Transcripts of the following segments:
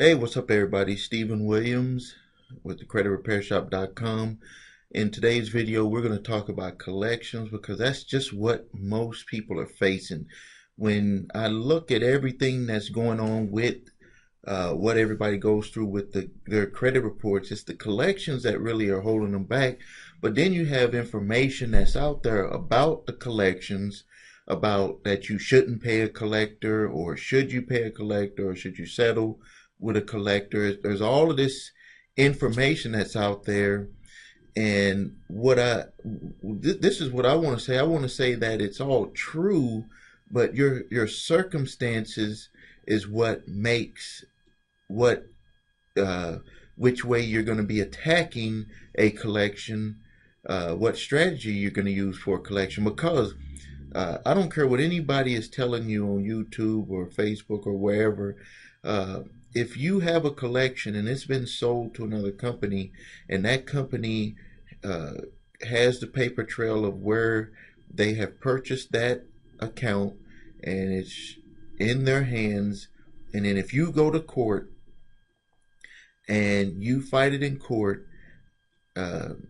Hey, what's up, everybody? Stephen Williams with the creditrepairshop.com. In today's video, we're going to talk about collections because that's just what most people are facing. When I look at everything that's going on with what everybody goes through with their credit reports, it's the collections that really are holding them back. But then you have information that's out there about the collections, about that you shouldn't pay a collector, or should you pay a collector, or should you settle with a collector. There's all of this information that's out there, and this is what I want to say. I want to say that it's all true, but your circumstances is what makes what which way you're going to be attacking a collection, what strategy you're going to use for a collection. Because I don't care what anybody is telling you on YouTube or Facebook or wherever. If you have a collection and it's been sold to another company, and that company has the paper trail of where they have purchased that account, and it's in their hands, and then if you go to court and you fight it in court, 10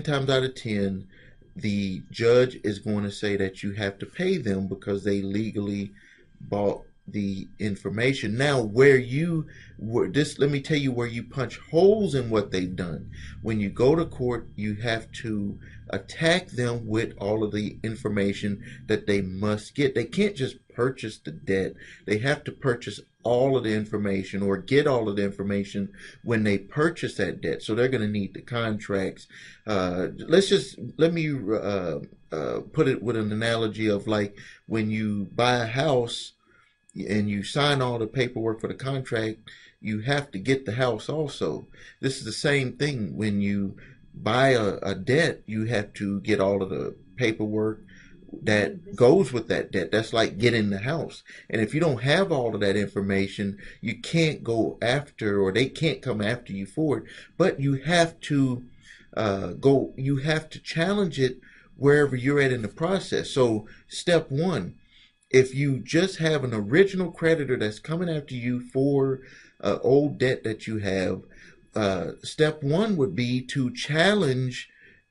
times out of 10, the judge is going to say that you have to pay them because they legally bought the information. Now, let me tell you where you punch holes in what they've done. When you go to court, you have to attack them with all of the information that they must get. They can't just purchase the debt. They have to purchase all of the information, or get all of the information when they purchase that debt. So they're going to need the contracts. Let me put it with an analogy of like when you buy a house and you sign all the paperwork for the contract, you have to get the house also. This is the same thing. When you buy a debt, you have to get all of the paperwork that goes with that debt. That's like getting the house. And if you don't have all of that information, you can't go after, or they can't come after you for it. But you have to you have to challenge it wherever you're at in the process. So step one, if you just have an original creditor that's coming after you for old debt that you have, step one would be to challenge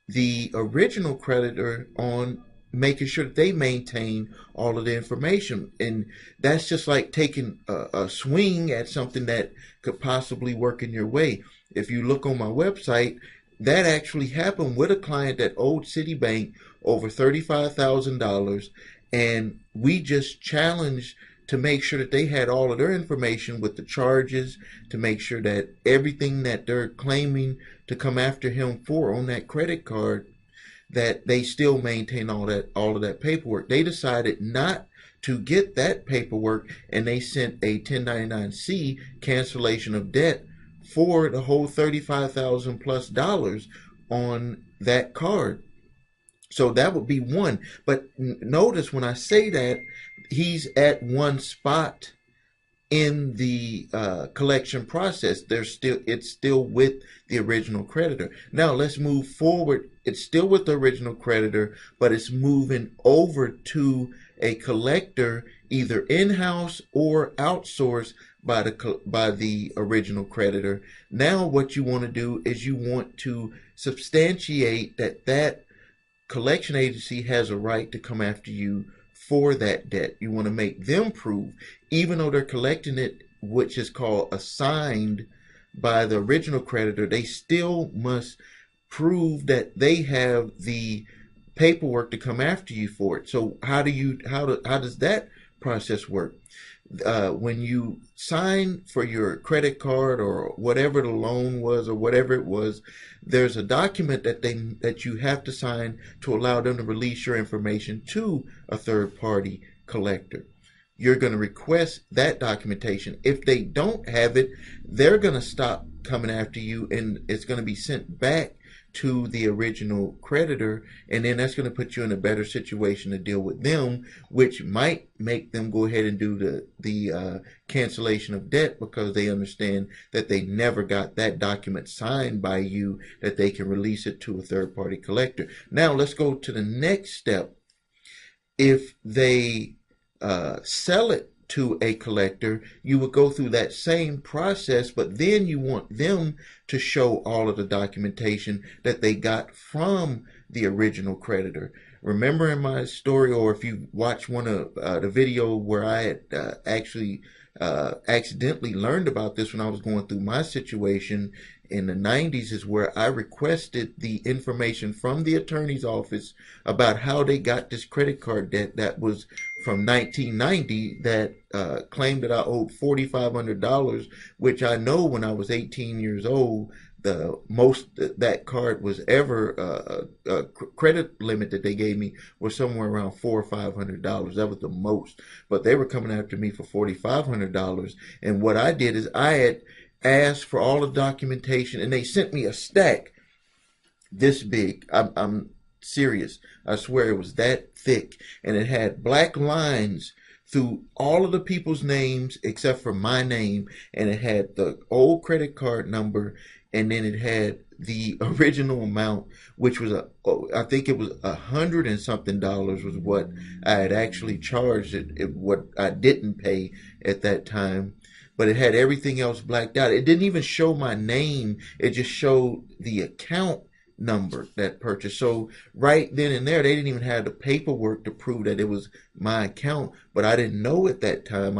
the original creditor on making sure that they maintain all of the information. And that's just like taking a swing at something that could possibly work in your way. If you look on my website, that actually happened with a client that owed Citibank over $35,000. And we just challenged to make sure that they had all of their information with the charges, to make sure that everything that they're claiming to come after him for on that credit card, that they still maintain all of that paperwork. They decided not to get that paperwork, and they sent a 1099-C cancellation of debt for the whole $35,000 plus on that card. So that would be one. But notice when I say that, he's at one spot in the collection process. It's still with the original creditor. Now let's move forward. It's still with the original creditor, but it's moving over to a collector, either in-house or outsourced by the original creditor. Now what you want to do is you want to substantiate that collection agency has a right to come after you for that debt. You want to make them prove, even though they're collecting it, which is called assigned by the original creditor, they still must prove that they have the paperwork to come after you for it. So how does that process work? When you sign for your credit card or whatever the loan was or whatever it was, there's a document that you have to sign to allow them to release your information to a third party collector. You're going to request that documentation. If they don't have it, they're going to stop coming after you, and it's going to be sent back to the original creditor, and then that's going to put you in a better situation to deal with them, which might make them go ahead and do the cancellation of debt, because they understand that they never got that document signed by you, that they can release it to a third-party collector. Now let's go to the next step. If they sell it to a collector, you would go through that same process, but then you want them to show all of the documentation that they got from the original creditor. Remember in my story, or if you watch one of the video where I had actually accidentally learned about this when I was going through my situation in the 90s, is where I requested the information from the attorney's office about how they got this credit card debt that was from 1990 that claimed that I owed $4,500, which I know when I was 18 years old, the most that card was ever credit limit that they gave me was somewhere around $400 or $500. That was the most, but they were coming after me for $4,500. And what I did is I had asked for all the documentation, and they sent me a stack this big. I'm serious. I swear it was that thick, and it had black lines through all of the people's names except for my name, and it had the old credit card number, and then it had the original amount, which was I think it was $100 and something was what I had actually charged what I didn't pay at that time. But it had everything else blacked out. It didn't even show my name. It just showed the account number that purchased. So right then and there, they didn't even have the paperwork to prove that it was my account. But I didn't know at that time.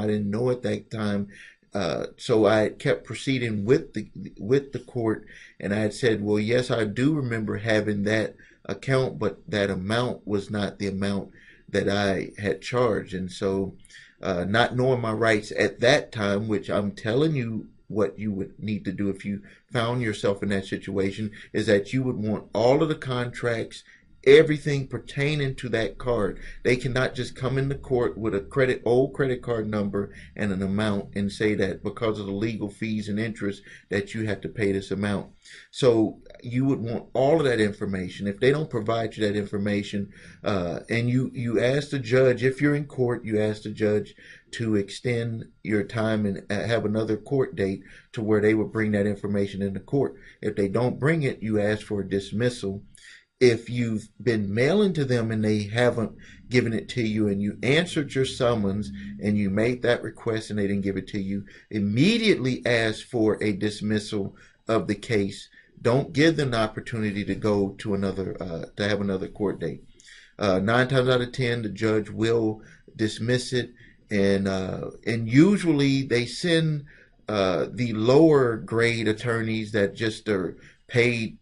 So I kept proceeding with the court, and I had said, well, yes, I do remember having that account, but that amount was not the amount that I had charged. And so not knowing my rights at that time, which I'm telling you what you would need to do if you found yourself in that situation, is that you would want all of the contracts, everything pertaining to that card. They cannot just come into court with a old credit card number and an amount and say that because of the legal fees and interest that you have to pay this amount. So you would want all of that information. If they don't provide you that information, and you ask the judge, if you're in court, you ask the judge to extend your time and have another court date to where they would bring that information into court. If they don't bring it, you ask for a dismissal. If you've been mailing to them and they haven't given it to you, and you answered your summons and you made that request and they didn't give it to you, immediately ask for a dismissal of the case. Don't give them the opportunity to go to to have another court date. 9 times out of 10, the judge will dismiss it, and usually they send the lower grade attorneys that just are paid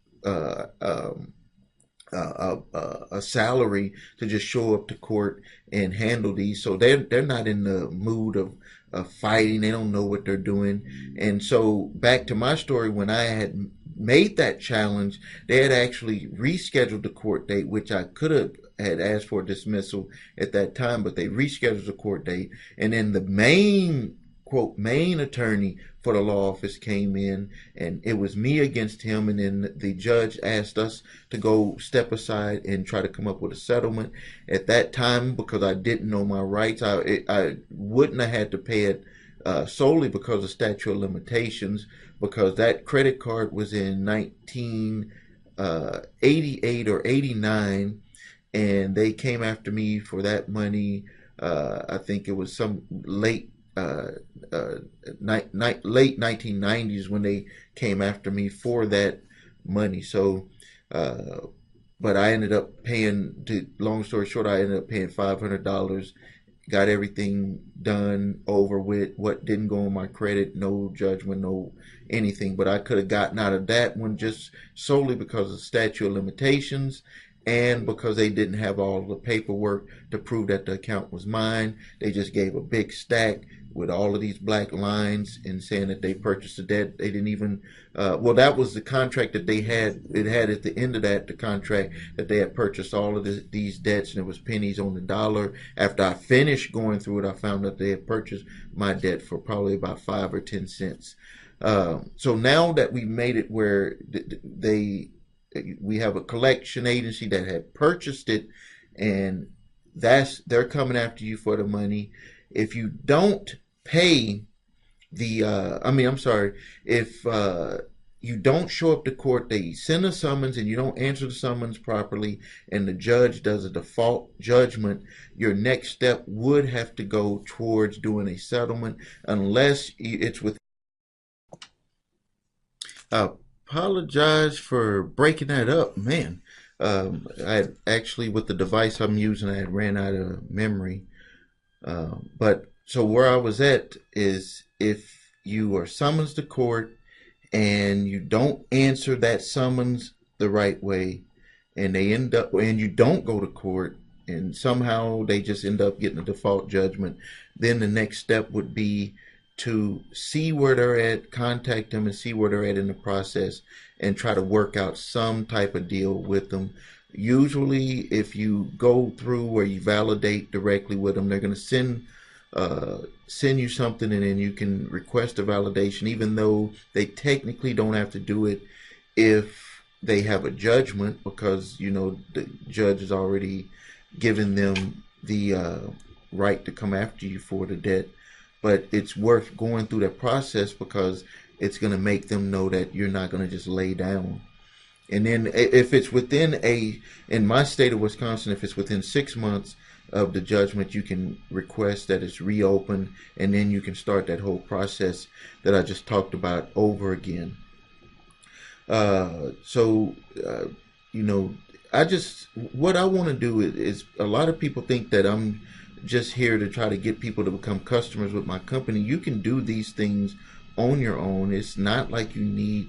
a salary to just show up to court and handle these. So they're not in the mood of fighting. They don't know what they're doing. And so back to my story, when I had made that challenge, they had actually rescheduled the court date, which I could have had asked for dismissal at that time, but they rescheduled the court date. And then the main attorney for the law office came in, and it was me against him. And then the judge asked us to go step aside and try to come up with a settlement. At that time, because I didn't know my rights, I wouldn't have had to pay it solely because of statute of limitations, because that credit card was in 1988 or 89, and they came after me for that money. I think it was some late 1990s when they came after me for that money. So but I ended up paying, long story short, I ended up paying $500, got everything done over with. What didn't go on my credit, no judgment, no anything. But I could have gotten out of that one just solely because of statute of limitations, and because they didn't have all the paperwork to prove that the account was mine. They just gave a big stack with all of these black lines and saying that they purchased the debt. They didn't even, well, that was the contract that they had. It had at the end of that, the contract that they had purchased all of these debts, and it was pennies on the dollar. After I finished going through it, I found that they had purchased my debt for probably about 5 or 10 cents. So now that we made it where we have a collection agency that had purchased it, and they're coming after you for the money. If you don't pay if you don't show up to court, they send a summons and you don't answer the summons properly, and the judge does a default judgment, your next step would have to go towards doing a settlement, unless it's with. I apologize for breaking that up, man. I actually, with the device I'm using, I had ran out of memory. But so where I was at is, if you are summoned to court and you don't answer that summons the right way, and they end up, and you don't go to court, and somehow they just end up getting a default judgment, then the next step would be to see where they're at, contact them and see where they're at in the process, and try to work out some type of deal with them. Usually, if you go through where you validate directly with them, they're going to send you something, and then you can request a validation, even though they technically don't have to do it if they have a judgment, because the judge has already given them the right to come after you for the debt. But it's worth going through that process, because it's going to make them know that you're not going to just lay down. And then if it's in my state of Wisconsin, if it's within 6 months of the judgment, you can request that it's reopened, and then you can start that whole process that I just talked about over again. What I want to do is, a lot of people think that I'm just here to try to get people to become customers with my company. You can do these things on your own. It's not like you need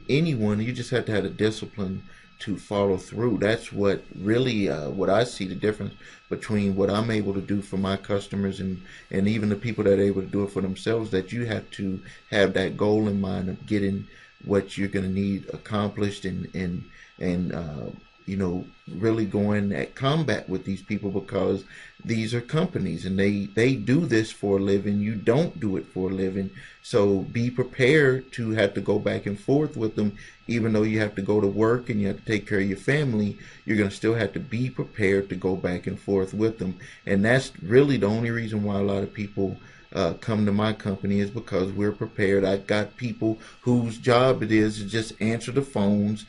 anyone. You just have to have the discipline to follow through. That's what really what I see the difference between what I'm able to do for my customers and even the people that are able to do it for themselves. That you have to have that goal in mind of getting what you're going to need accomplished, and really going at combat with these people, because these are companies and they do this for a living. You don't do it for a living. So be prepared to have to go back and forth with them. Even though you have to go to work and you have to take care of your family, you're going to still have to be prepared to go back and forth with them. And that's really the only reason why a lot of people come to my company, is because we're prepared. I've got people whose job it is to just answer the phones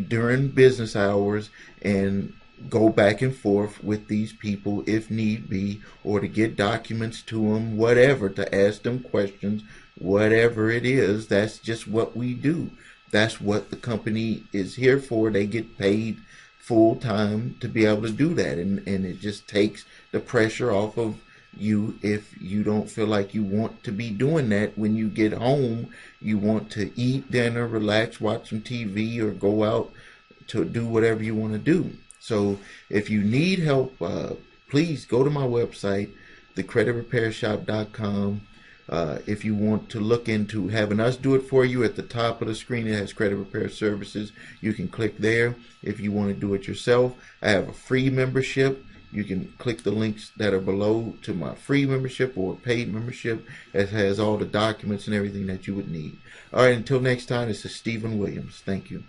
during business hours and go back and forth with these people if need be, or to get documents to them, whatever, to ask them questions, whatever it is. That's just what we do. That's what the company is here for. They get paid full time to be able to do that, and it just takes the pressure off of you if you don't feel like you want to be doing that. When you get home, you want to eat dinner, relax, watch some TV, or go out to do whatever you want to do. So if you need help, please go to my website, thecreditrepairshop.com. If you want to look into having us do it for you, at the top of the screen it has credit repair services. You can click there. If you want to do it yourself, I have a free membership. You can click the links that are below to my free membership or paid membership. It has all the documents and everything that you would need. All right, until next time, this is Stephen Williams. Thank you.